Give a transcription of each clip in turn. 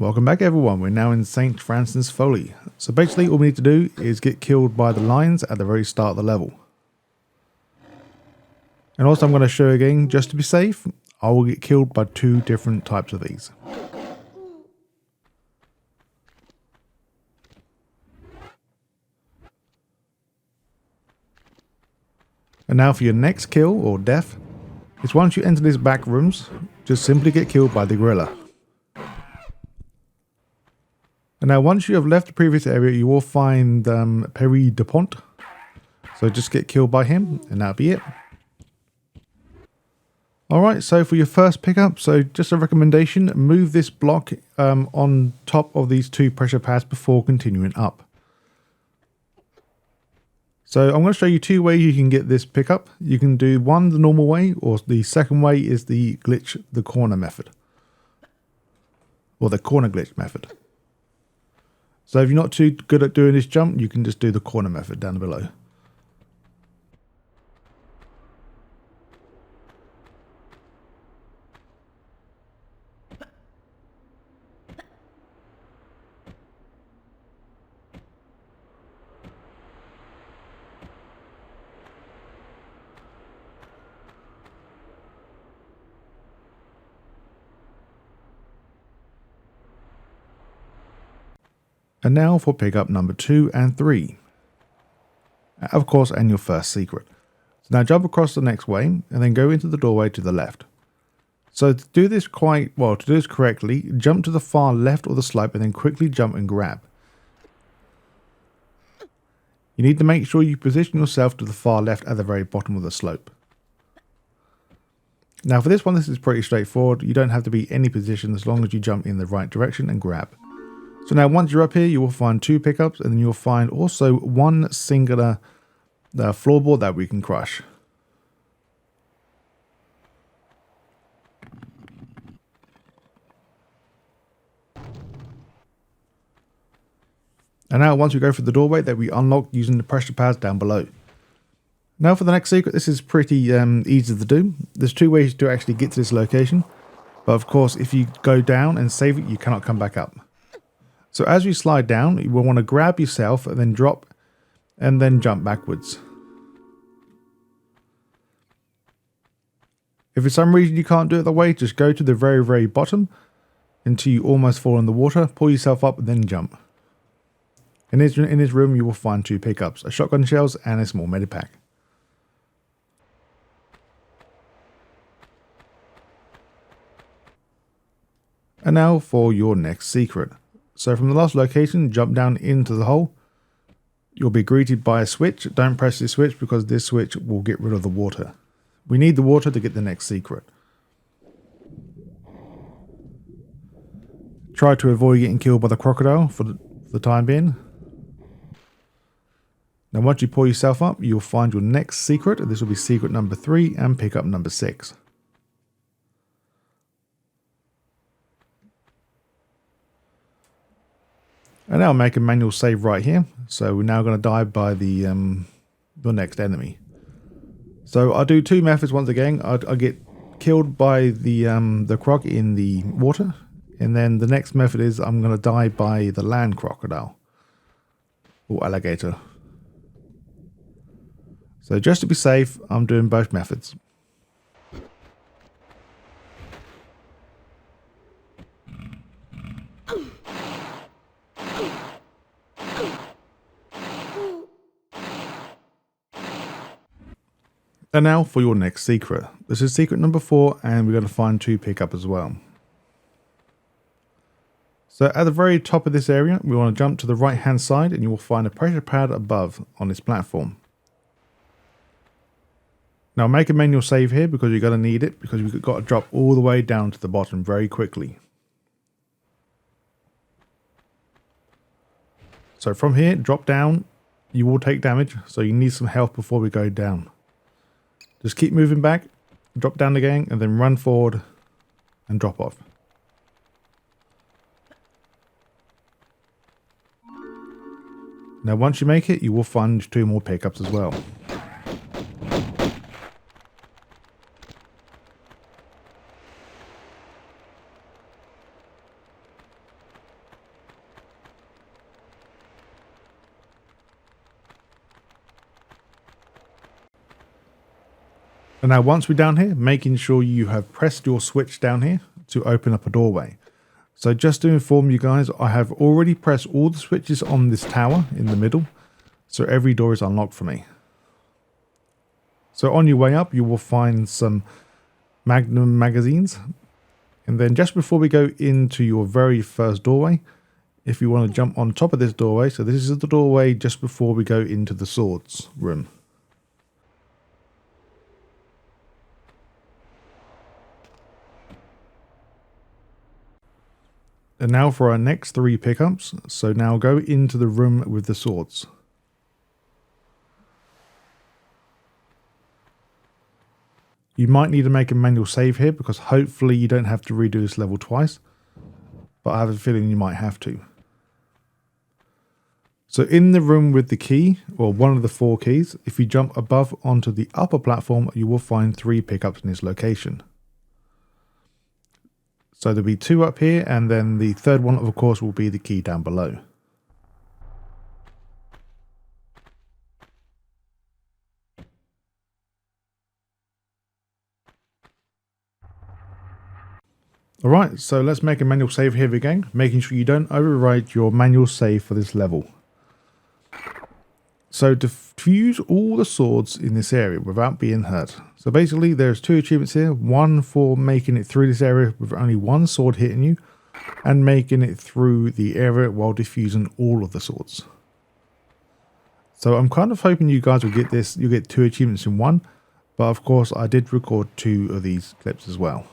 Welcome back everyone, we're now in FrancisFolly. So basically all we need to do is get killed by the lions at the very start of the level. And also I'm going to show you again, just to be safe, I will get killed by two different types of these. And now for your next kill or death, is once you enter these back rooms, just simply get killed by the gorilla. And now once you have left the previous area, you will find Pierre Dupont. So just get killed by him and that'll be it. Alright, so for your first pickup, so just a recommendation, move this block on top of these two pressure pads before continuing up. So I'm going to show you two ways you can get this pickup. You can do one the normal way, or the second way is the glitch, the corner method. Or the corner glitch method. So if you're not too good at doing this jump, you can just do the corner method down below. And now for pickup number 2 and 3. Of course, and your first secret. So now jump across the next way and then go into the doorway to the left. So to do this correctly, jump to the far left of the slope and then quickly jump and grab. You need to make sure you position yourself to the far left at the very bottom of the slope. Now for this one, this is pretty straightforward. You don't have to be any position as long as you jump in the right direction and grab. So now once you're up here, you will find two pickups and then you'll find also one singular floorboard that we can crush. And now once we go through the doorway that we unlock using the pressure pads down below. Now for the next secret, this is pretty easy to do. There's two ways to actually get to this location. But of course, if you go down and save it, you cannot come back up. So as you slide down, you will want to grab yourself and then drop and then jump backwards. If for some reason you can't do it that way, just go to the very, very bottom until you almost fall in the water, pull yourself up and then jump. In this room, you will find two pickups, a shotgun shells and a small medipack. And now for your next secret. So from the last location, jump down into the hole. You'll be greeted by a switch. Don't press this switch because this switch will get rid of the water. We need the water to get the next secret. Try to avoid getting killed by the crocodile for the time being. Now once you pull yourself up, you'll find your next secret. This will be secret number 3 and pickup number 6. And now I'll make a manual save right here. So we're now going to die by the next enemy. So I'll do two methods once again. I'll get killed by the croc in the water. And then the next method is I'm going to die by the land crocodile. Or alligator. So just to be safe, I'm doing both methods. And now for your next secret. This is secret number 4 and we're going to find two pickup as well. So at the very top of this area, we want to jump to the right hand side and you will find a pressure pad above on this platform. Now make a manual save here because you're going to need it because we've got to drop all the way down to the bottom very quickly. So from here, drop down, you will take damage, so you need some health before we go down. Just keep moving back, drop down again, and then run forward and drop off. Now once you make it, you will find two more pickups as well. And now once we're down here, making sure you have pressed your switch down here to open up a doorway. So just to inform you guys, I have already pressed all the switches on this tower in the middle. So every door is unlocked for me. So on your way up, you will find some Magnum magazines. And then just before we go into your very first doorway, if you want to jump on top of this doorway, so this is the doorway just before we go into the swords room. And now for our next 3 pickups. So now go into the room with the swords. You might need to make a manual save here because hopefully you don't have to redo this level twice. But I have a feeling you might have to. So in the room with the key, or one of the 4 keys, if you jump above onto the upper platform, you will find 3 pickups in this location. So there'll be 2 up here, and then the third one, of course, will be the key down below. Alright, so let's make a manual save here again, making sure you don't override your manual save for this level. So to fuse all the swords in this area without being hurt. So basically there's 2 achievements here, one for making it through this area with only 1 sword hitting you, and making it through the area while defusing all of the swords. So I'm kind of hoping you guys will get this, you'll get 2 achievements in one, but of course I did record 2 of these clips as well.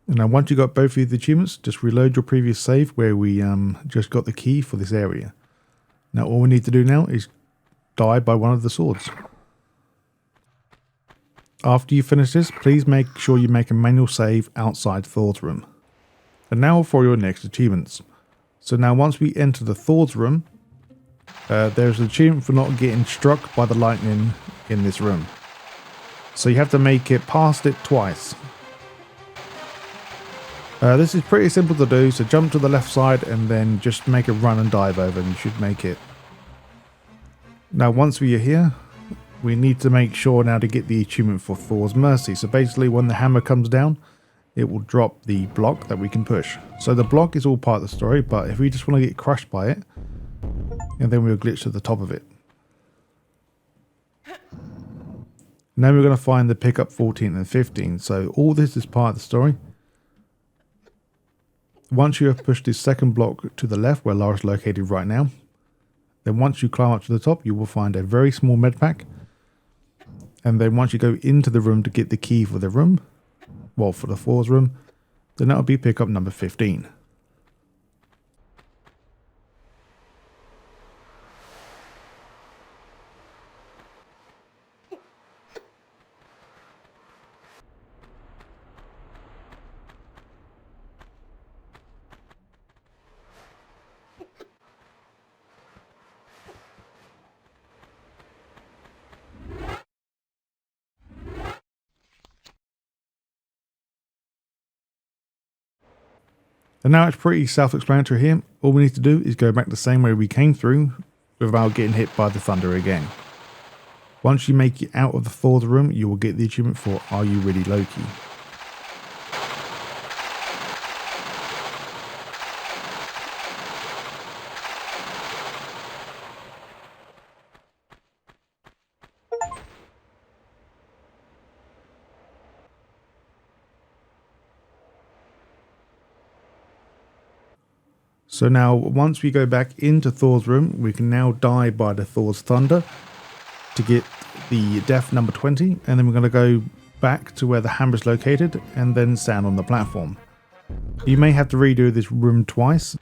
And now once you got both of the achievements, just reload your previous save where we just got the key for this area. Now all we need to do now is die by one of the swords. After you finish this, please make sure you make a manual save outside Thor's room. And now for your next achievements. So now once we enter the Thor's room, there's an achievement for not getting struck by the lightning in this room. So you have to make it past it twice. This is pretty simple to do, so jump to the left side and then just make a run and dive over and you should make it. Now once we are here, we need to make sure now to get the achievement for Thor's Mercy. So basically when the hammer comes down, it will drop the block that we can push. So the block is all part of the story, but if we just want to get crushed by it, and then we'll glitch to the top of it. Now we're going to find the pickup 14 and 15. So all this is part of the story. Once you have pushed this second block to the left where Lara's located right now, then once you climb up to the top, you will find a very small med pack. And then once you go into the room to get the key for the room, well, for the Thor's room, then that will be pickup number 15. And now it's pretty self-explanatory here. All we need to do is go back the same way we came through without getting hit by the thunder again. Once you make it out of the Thor's room, you will get the achievement for Are You Really Loki? So now once we go back into Thor's room, we can now die by the Thors Thunder to get the death number 20, and then we're going to go back to where the hammer is located and then stand on the platform. You may have to redo this room twice.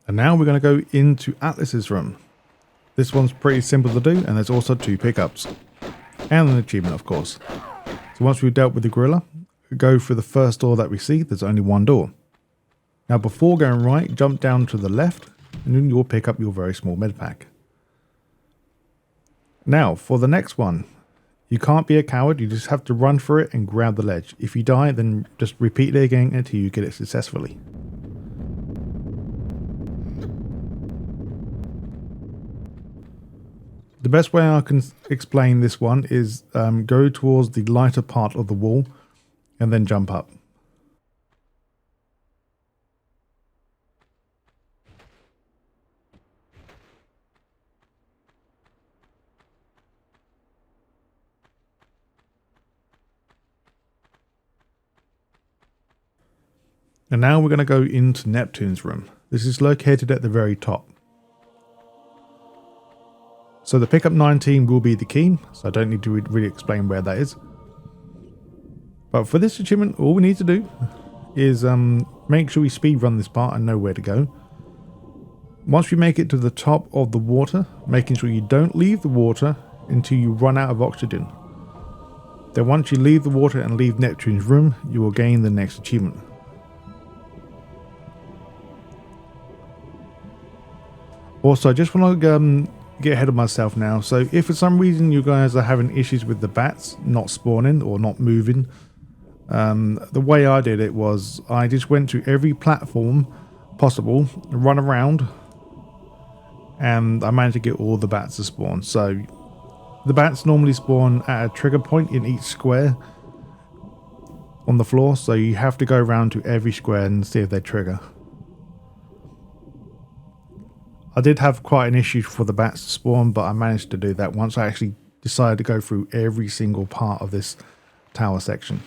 And now we're going to go into Atlas's room. This one's pretty simple to do, and there's also 2 pickups. And an achievement, of course. So once we've dealt with the gorilla, we go through the first door that we see. There's only one door. Now before going right, jump down to the left, and then you'll pick up your very small med pack. Now for the next one, you can't be a coward, you just have to run for it and grab the ledge. If you die, then just repeat it again until you get it successfully. The best way I can explain this one is go towards the lighter part of the wall and then jump up. And now we're going to go into Neptune's room. This is located at the very top. So the pickup 19 will be the key, so I don't need to really explain where that is. But for this achievement, all we need to do is make sure we speed run this part and know where to go. Once you make it to the top of the water, making sure you don't leave the water until you run out of oxygen. Then once you leave the water and leave Neptune's room, you will gain the next achievement. Also, I just want to get ahead of myself now. So if for some reason you guys are having issues with the bats not spawning or not moving, the way I did it was I just went to every platform possible, run around, and I managed to get all the bats to spawn. So the bats normally spawn at a trigger point in each square on the floor, so you have to go around to every square and see if they trigger. I did have quite an issue for the bats to spawn, but I managed to do that once I actually decided to go through every single part of this tower section.